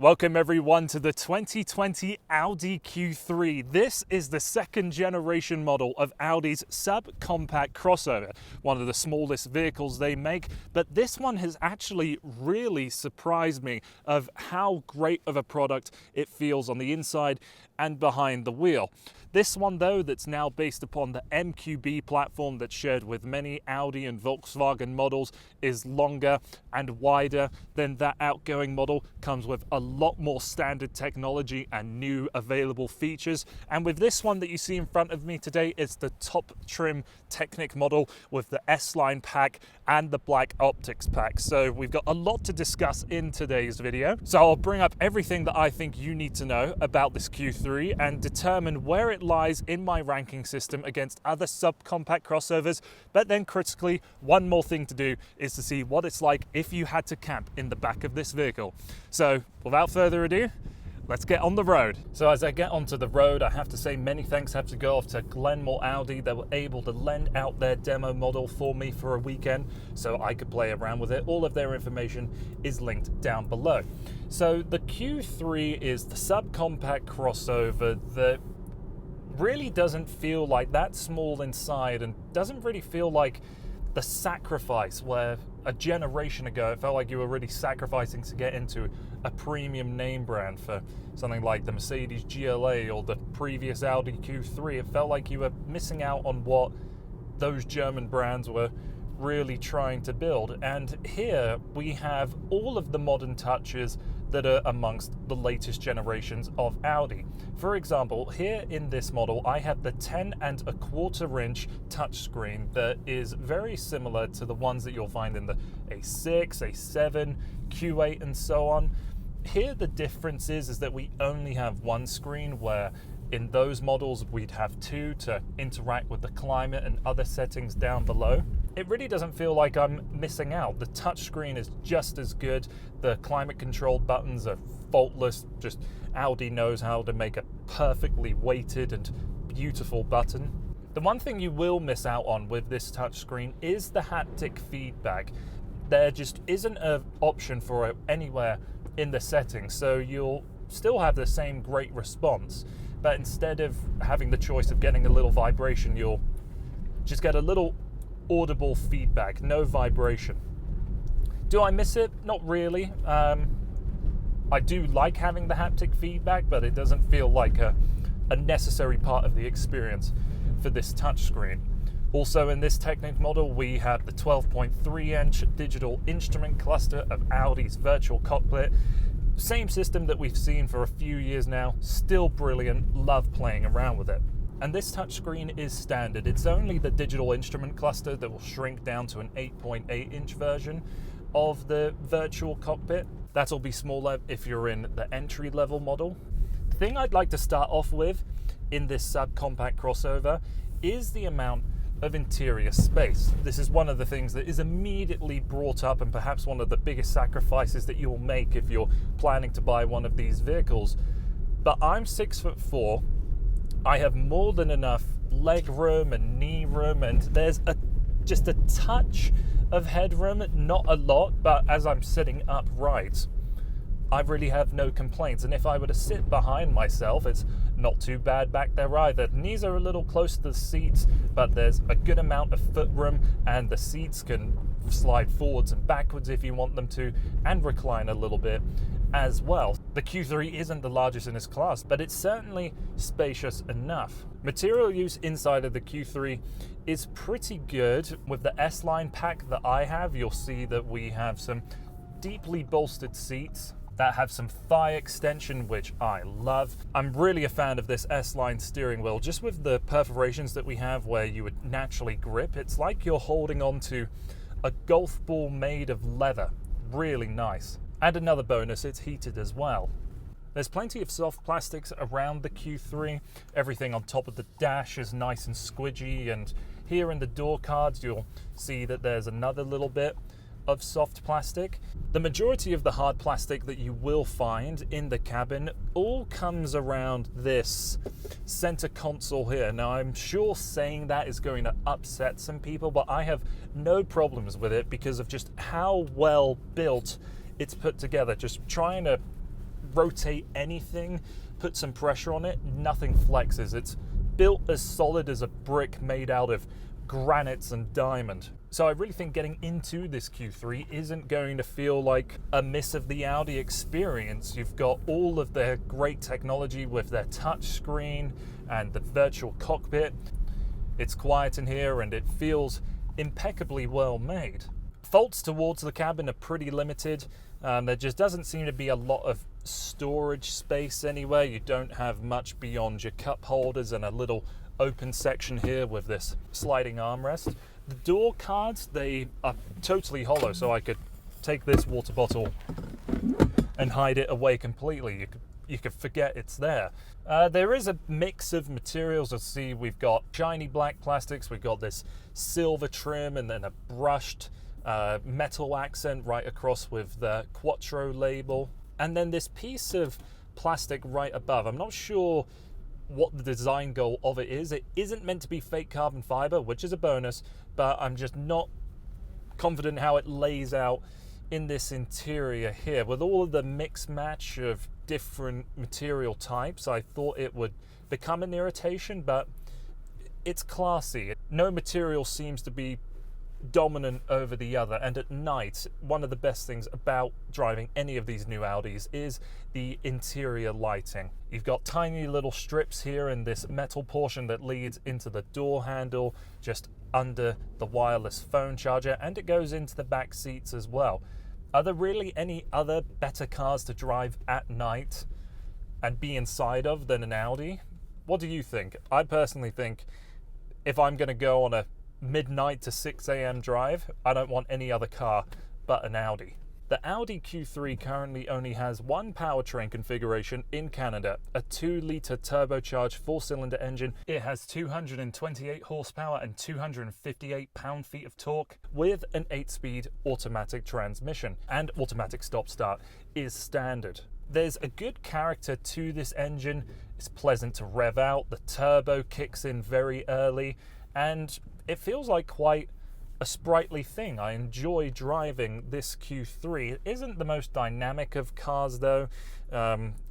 Welcome everyone to the 2020 Audi Q3. This is the second generation model of Audi's subcompact crossover, one of the smallest vehicles they make, but this one has actually really surprised me of how great of a product it feels on the inside and behind the wheel. This one though, that's now based upon the MQB platform that's shared with many Audi and Volkswagen models, is longer and wider than that outgoing model, comes with a lot more standard technology and new available features. And with this one that you see in front of me today, it's the top trim Technik model with the S-Line pack and the black optics pack. So we've got a lot to discuss in today's video. So I'll bring up everything that I think you need to know about this Q3 and determine where it lies in my ranking system against other subcompact crossovers. But then critically, one more thing to do is to see what it's like if you had to camp in the back of this vehicle. So without further ado, let's get on the road. So as I get onto the road, I have to say many thanks have to go off to Glenmore Audi. They were able to lend out their demo model for me for a weekend so I could play around with it. All of their information is linked down below. So the Q3 is the subcompact crossover that really doesn't feel like that small inside and doesn't really feel like the sacrifice where a generation ago it felt like you were really sacrificing to get into a premium name brand for something like the Mercedes GLA or the previous Audi Q3. It felt like you were missing out on what those German brands were really trying to build. And here we have all of the modern touches that are amongst the latest generations of Audi. For example, here in this model, I have the 10.25-inch touchscreen that is very similar to the ones that you'll find in the A6, A7, Q8, and so on. Here the difference is that we only have one screen, where in those models we'd have two to interact with the climate and other settings down below. It really doesn't feel like I'm missing out. The touchscreen is just as good. The climate control buttons are faultless. Just Audi knows how to make a perfectly weighted and beautiful button. The one thing you will miss out on with this touchscreen is the haptic feedback. There just isn't an option for it anywhere in the settings, so you'll still have the same great response, but instead of having the choice of getting a little vibration, you'll just get a little audible feedback, no vibration. Do I miss it? Not really. I do like having the haptic feedback, but it doesn't feel like a necessary part of the experience for this touchscreen. Also in this Technik model, we have the 12.3-inch digital instrument cluster of Audi's virtual cockpit. Same system that we've seen for a few years now, still brilliant, love playing around with it. And this touchscreen is standard. It's only the digital instrument cluster that will shrink down to an 8.8-inch version of the virtual cockpit. That'll be smaller if you're in the entry-level model. The thing I'd like to start off with in this subcompact crossover is the amount of interior space. This is one of the things that is immediately brought up, and perhaps one of the biggest sacrifices that you'll make if you're planning to buy one of these vehicles. But I'm 6'4". I have more than enough leg room and knee room, and there's just a touch of headroom, not a lot, but as I'm sitting upright, I really have no complaints. And if I were to sit behind myself, it's not too bad back there either. Knees are a little close to the seats, but there's a good amount of foot room, and the seats can slide forwards and backwards if you want them to, and recline a little bit as well. The Q3 isn't the largest in its class, but it's certainly spacious enough. Material use inside of the Q3 is pretty good. With the S-Line pack that I have, you'll see that we have some deeply bolstered seats that have some thigh extension, which I love. I'm really a fan of this S-Line steering wheel, just with the perforations that we have where you would naturally grip. It's like you're holding on to a golf ball made of leather. Really nice. And another bonus, it's heated as well. There's plenty of soft plastics around the Q3. Everything on top of the dash is nice and squidgy, and here in the door cards you'll see that there's another little bit of soft plastic. The majority of the hard plastic that you will find in the cabin all comes around this center console here. Now I'm sure saying that is going to upset some people, but I have no problems with it because of just how well built it's put together. Just trying to rotate anything, put some pressure on it, nothing flexes. It's built as solid as a brick made out of granites and diamond. So I really think getting into this Q3 isn't going to feel like a miss of the Audi experience. You've got all of their great technology with their touch screen and the virtual cockpit. It's quiet in here and it feels impeccably well made. Faults towards the cabin are pretty limited. There just doesn't seem to be a lot of storage space anywhere. You don't have much beyond your cup holders and a little open section here with this sliding armrest. The door cards, they are totally hollow, so I could take this water bottle and hide it away completely. You could forget it's there. There is a mix of materials. You'll see we've got shiny black plastics, we've got this silver trim, and then a brushed metal accent right across with the Quattro label. And then this piece of plastic right above. I'm not sure what the design goal of it is. It isn't meant to be fake carbon fiber, which is a bonus, but I'm just not confident how it lays out in this interior here. With all of the mix match of different material types, I thought it would become an irritation, but it's classy. No material seems to be dominant over the other, and at night, one of the best things about driving any of these new Audis is the interior lighting. You've got tiny little strips here in this metal portion that leads into the door handle, just under the wireless phone charger, and it goes into the back seats as well. Are there really any other better cars to drive at night and be inside of than an Audi? What do you think? I personally think if I'm going to go on a midnight to 6 a.m. drive, I don't want any other car but an Audi. The Audi Q3 currently only has one powertrain configuration in Canada, a 2-litre turbocharged 4-cylinder engine. It has 228 horsepower and 258 pound-feet of torque with an 8-speed automatic transmission, and automatic stop-start is standard. There's a good character to this engine. It's pleasant to rev out, the turbo kicks in very early, and it feels like quite a sprightly thing. I enjoy driving this Q3. It isn't the most dynamic of cars though.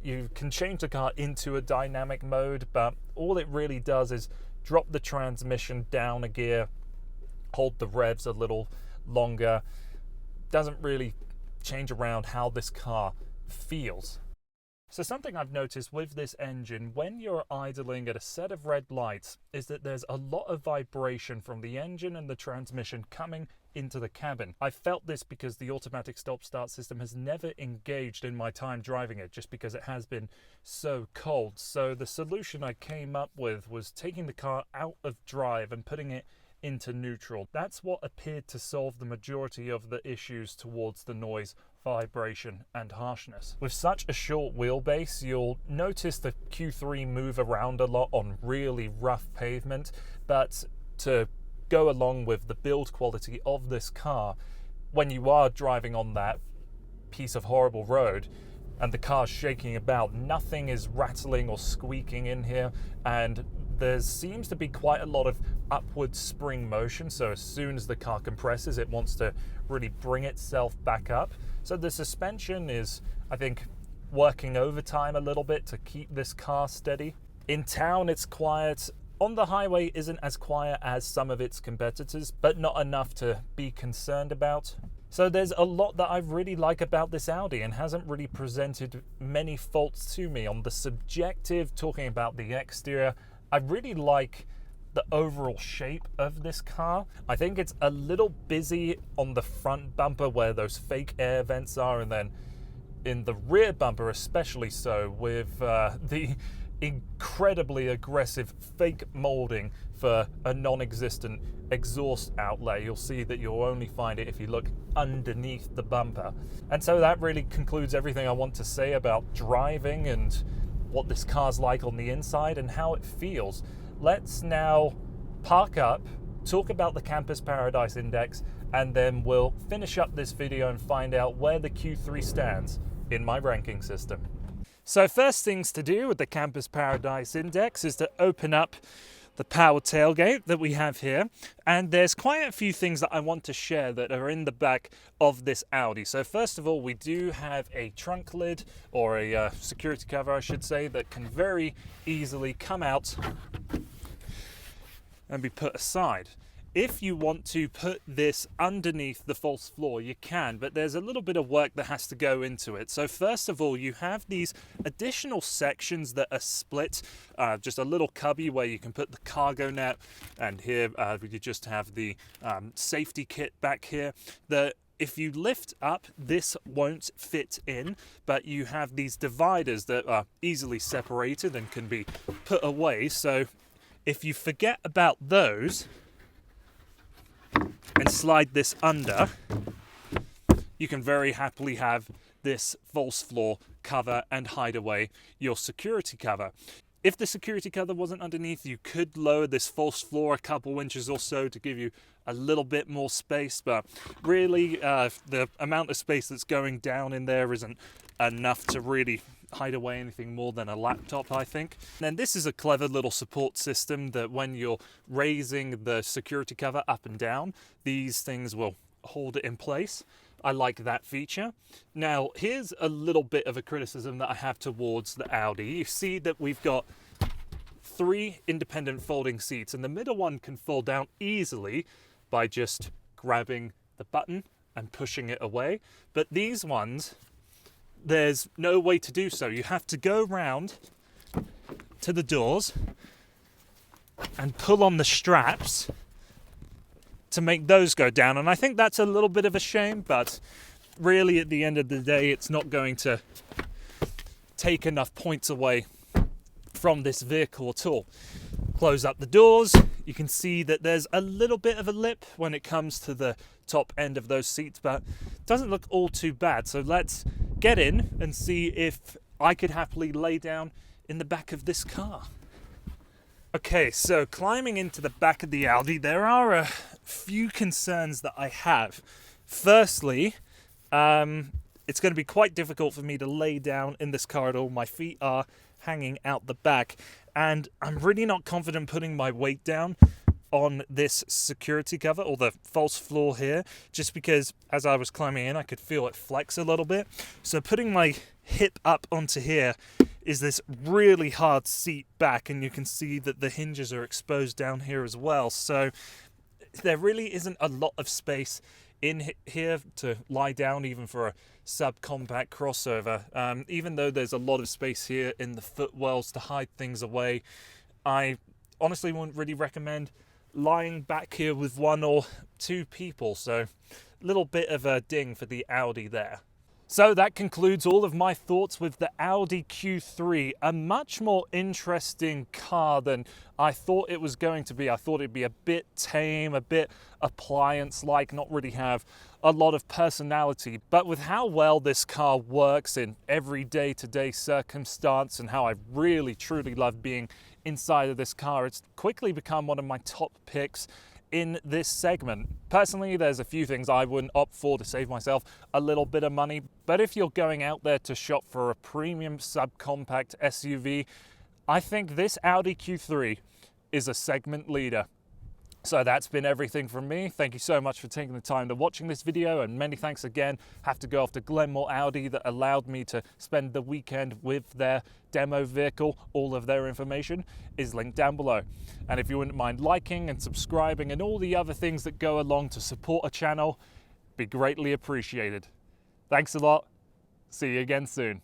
You can change the car into a dynamic mode, but all it really does is drop the transmission down a gear, hold the revs a little longer. Doesn't really change around how this car feels. So something I've noticed with this engine when you're idling at a set of red lights is that there's a lot of vibration from the engine and the transmission coming into the cabin. I felt this because the automatic stop-start system has never engaged in my time driving it, just because it has been so cold. So the solution I came up with was taking the car out of drive and putting it into neutral. That's what appeared to solve the majority of the issues towards the noise, vibration and harshness. With such a short wheelbase, you'll notice the Q3 move around a lot on really rough pavement, but to go along with the build quality of this car, when you are driving on that piece of horrible road and the car's shaking about, nothing is rattling or squeaking in here, and there seems to be quite a lot of upward spring motion, so as soon as the car compresses, it wants to really bring itself back up. So the suspension is, I think, working overtime a little bit to keep this car steady. In town, it's quiet. On the highway, isn't as quiet as some of its competitors, but not enough to be concerned about. So there's a lot that I really like about this Audi and hasn't really presented many faults to me. On the subjective, talking about the exterior, I really like the overall shape of this car. I think it's a little busy on the front bumper where those fake air vents are, and then in the rear bumper especially so, with the incredibly aggressive fake molding for a non-existent exhaust outlet. You'll see that you'll only find it if you look underneath the bumper. And so that really concludes everything I want to say about driving and what this car's like on the inside and how it feels. Let's now park up, talk about the Campus Paradise Index, and then we'll finish up this video and find out where the Q3 stands in my ranking system. So first things to do with the Campus Paradise Index is to open up the power tailgate that we have here, and there's quite a few things that I want to share that are in the back of this Audi. So first of all, we do have a trunk lid, or a security cover I should say, that can very easily come out and be put aside. If you want to put this underneath the false floor, you can, but there's a little bit of work that has to go into it. So first of all, you have these additional sections that are split, just a little cubby where you can put the cargo net, and here you just have the safety kit back here. If you lift up, this won't fit in, but you have these dividers that are easily separated and can be put away. So if you forget about those and slide this under, you can very happily have this false floor cover and hide away your security cover. If the security cover wasn't underneath, you could lower this false floor a couple inches or so to give you a little bit more space, but really the amount of space that's going down in there isn't enough to really hide away anything more than a laptop, I think. And this is a clever little support system that when you're raising the security cover up and down, these things will hold it in place. I like that feature. Now, here's a little bit of a criticism that I have towards the Audi. You see that we've got 3 independent folding seats, and the middle one can fold down easily by just grabbing the button and pushing it away. But these ones, there's no way to do so. You have to go round to the doors and pull on the straps to make those go down. And I think that's a little bit of a shame, but really at the end of the day, it's not going to take enough points away from this vehicle at all. Close up the doors. You can see that there's a little bit of a lip when it comes to the top end of those seats, but it doesn't look all too bad. So let's get in and see if I could happily lay down in the back of this car. Okay, so climbing into the back of the Audi, there are a few concerns that I have. Firstly, it's going to be quite difficult for me to lay down in this car at all. My feet are hanging out the back, and I'm really not confident putting my weight down on this security cover or the false floor here, just because as I was climbing in I could feel it flex a little bit. So putting my hip up onto here is this really hard seat back, and you can see that the hinges are exposed down here as well. So there really isn't a lot of space in here to lie down, even for a subcompact crossover. Even though there's a lot of space here in the footwells to hide things away, I honestly wouldn't really recommend lying back here with 1 or 2 people. So a little bit of a ding for the Audi there. So that concludes all of my thoughts with the Audi Q3, a much more interesting car than I thought it was going to be. I thought it'd be a bit tame, a bit appliance-like, not really have a lot of personality. But with how well this car works in every day-to-day circumstance, and how I really truly love being inside of this car, it's quickly become one of my top picks in this segment. Personally, there's a few things I wouldn't opt for to save myself a little bit of money, but if you're going out there to shop for a premium subcompact SUV, I think this Audi Q3 is a segment leader. So that's been everything from me. Thank you so much for taking the time to watching this video, and many thanks again. Have to go off to Glenmore Audi that allowed me to spend the weekend with their demo vehicle. All of their information is linked down below. And if you wouldn't mind liking and subscribing and all the other things that go along to support a channel, be greatly appreciated. Thanks a lot. See you again soon.